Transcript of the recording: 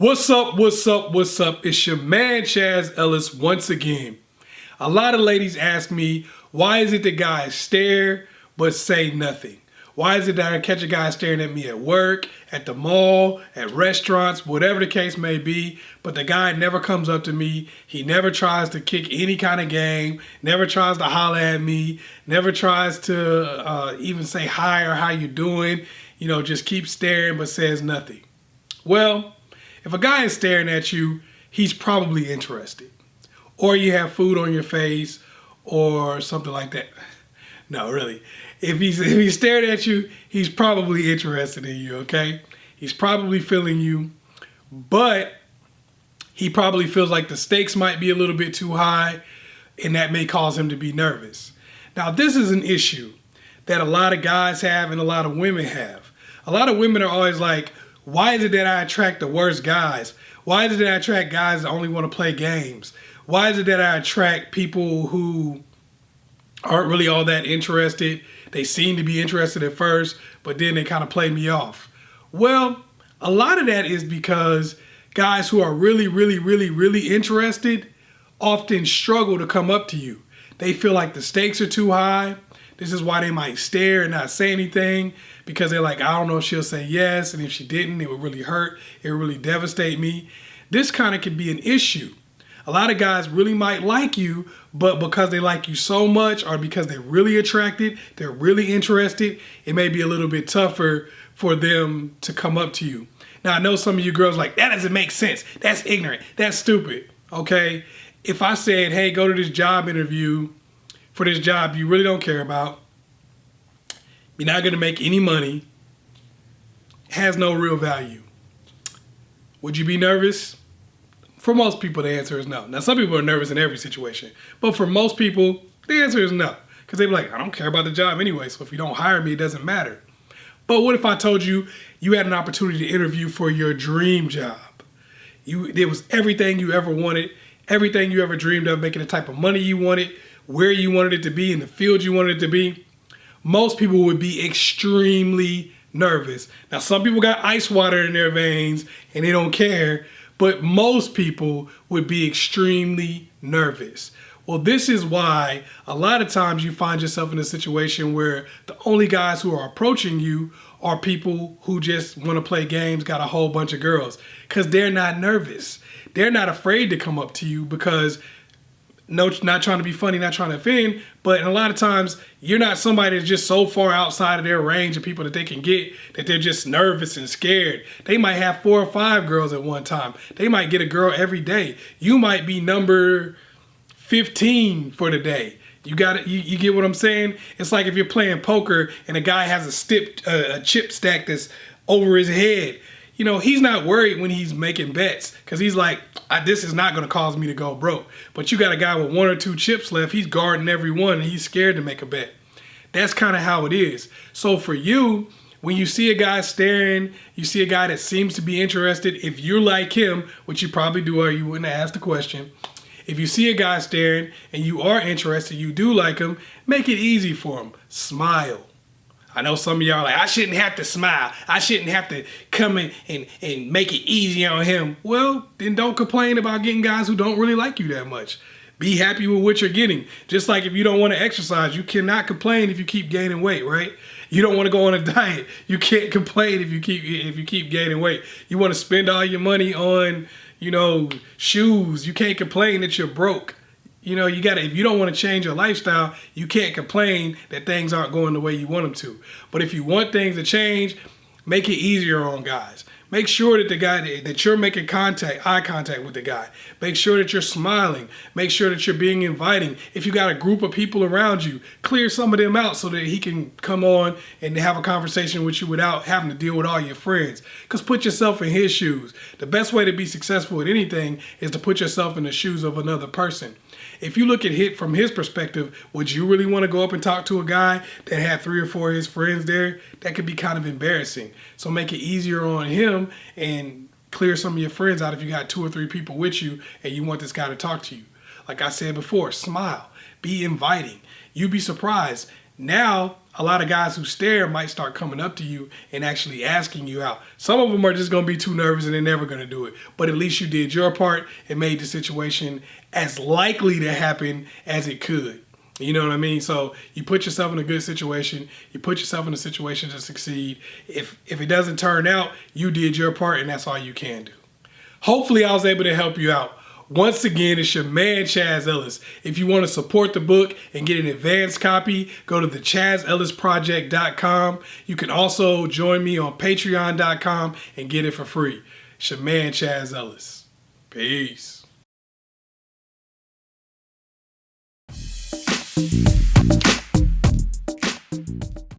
What's up, what's up, what's up? It's your man ChazzEllis once again. A lot of ladies ask me, why is it that guys stare but say nothing? Why is it that I catch a guy staring at me at work, at the mall, at restaurants, whatever the case may be, but the guy never comes up to me, he never tries to kick any kind of game, never tries to holler at me, never tries to even say hi or how you doing, just keeps staring but says nothing. Well, if a guy is staring at you, he's probably interested. Or you have food on your face or something like that. No, really. If he's staring at you, he's probably interested in you, okay? He's probably feeling you, but he probably feels like the stakes might be a little bit too high, and that may cause him to be nervous. Now, this is an issue that a lot of guys have and a lot of women have. A lot of women are always like, why is it that I attract the worst guys? Why is it that I attract guys that only want to play games? Why is it that I attract people who aren't really all that interested? They seem to be interested at first, but then they kind of play me off. Well, a lot of that is because guys who are really interested often struggle to come up to you. They feel like the stakes are too high. This is why they might stare and not say anything, because they're like, I don't know if she'll say yes, and if she didn't, it would really hurt. It would really devastate me. This kind of could be an issue. A lot of guys really might like you, but because they like you so much or because they're really attracted, they're really interested, it may be a little bit tougher for them to come up to you. Now, I know some of you girls are like, that doesn't make sense. That's ignorant. That's stupid. Okay? If I said, hey, go to this job interview for this job you really don't care about, you're not going to make any money, has no real value, would you be nervous? For most people, the answer is no. Now, some people are nervous in every situation, but for most people, the answer is no. Because they'd be like, I don't care about the job anyway, so if you don't hire me, it doesn't matter. But what if I told you you had an opportunity to interview for your dream job? It was everything you ever wanted, everything you ever dreamed of, making the type of money you wanted, where you wanted it to be, in the field you wanted it to be. Most people would be extremely nervous. Now, some people got ice water in their veins and they don't care, but most people would be extremely nervous. Well, this is why a lot of times you find yourself in a situation where the only guys who are approaching you are people who just want to play games, got a whole bunch of girls, because they're not nervous. They're not afraid to come up to you because no, not trying to be funny, not trying to offend, but a lot of times you're not somebody that's just so far outside of their range of people that they can get that they're just nervous and scared. They might have 4 or 5 girls at one time. They might get a girl every day. You might be number 15 for the day. You get what I'm saying? It's like if you're playing poker and a guy has a chip stack that's over his head. He's not worried when he's making bets because he's like, this is not going to cause me to go broke. But you got a guy with 1 or 2 chips left. He's guarding every one and he's scared to make a bet. That's kind of how it is. So for you, when you see a guy staring, you see a guy that seems to be interested, if you're like him, which you probably do or you wouldn't ask the question, if you see a guy staring and you are interested, you do like him, make it easy for him. Smile. I know some of y'all are like, I shouldn't have to smile. I shouldn't have to come in and make it easy on him. Well, then don't complain about getting guys who don't really like you that much. Be happy with what you're getting. Just like if you don't want to exercise, you cannot complain if you keep gaining weight, right? You don't want to go on a diet. You can't complain if you keep gaining weight. You want to spend all your money on, shoes. You can't complain that you're broke. If you don't want to change your lifestyle, you can't complain that things aren't going the way you want them to. But if you want things to change, make it easier on guys. Make sure that the guy that you're making eye contact with the guy. Make sure that you're smiling. Make sure that you're being inviting. If you got a group of people around you, clear some of them out so that he can come on and have a conversation with you without having to deal with all your friends. Because put yourself in his shoes. The best way to be successful at anything is to put yourself in the shoes of another person. If you look at it from his perspective, would you really want to go up and talk to a guy that had 3 or 4 of his friends there? That could be kind of embarrassing. So make it easier on him and clear some of your friends out if you got 2 or 3 people with you and you want this guy to talk to you. Like I said before, smile, be inviting. You'd be surprised. Now, a lot of guys who stare might start coming up to you and actually asking you out. Some of them are just going to be too nervous and they're never going to do it. But at least you did your part and made the situation as likely to happen as it could. You know what I mean? So you put yourself in a good situation. You put yourself in a situation to succeed. If it doesn't turn out, you did your part and that's all you can do. Hopefully I was able to help you out. Once again, it's your man, Chaz Ellis. If you want to support the book and get an advanced copy, go to the ChazzEllisProject.com. You can also join me on Patreon.com and get it for free. It's your man, Chaz Ellis. Peace.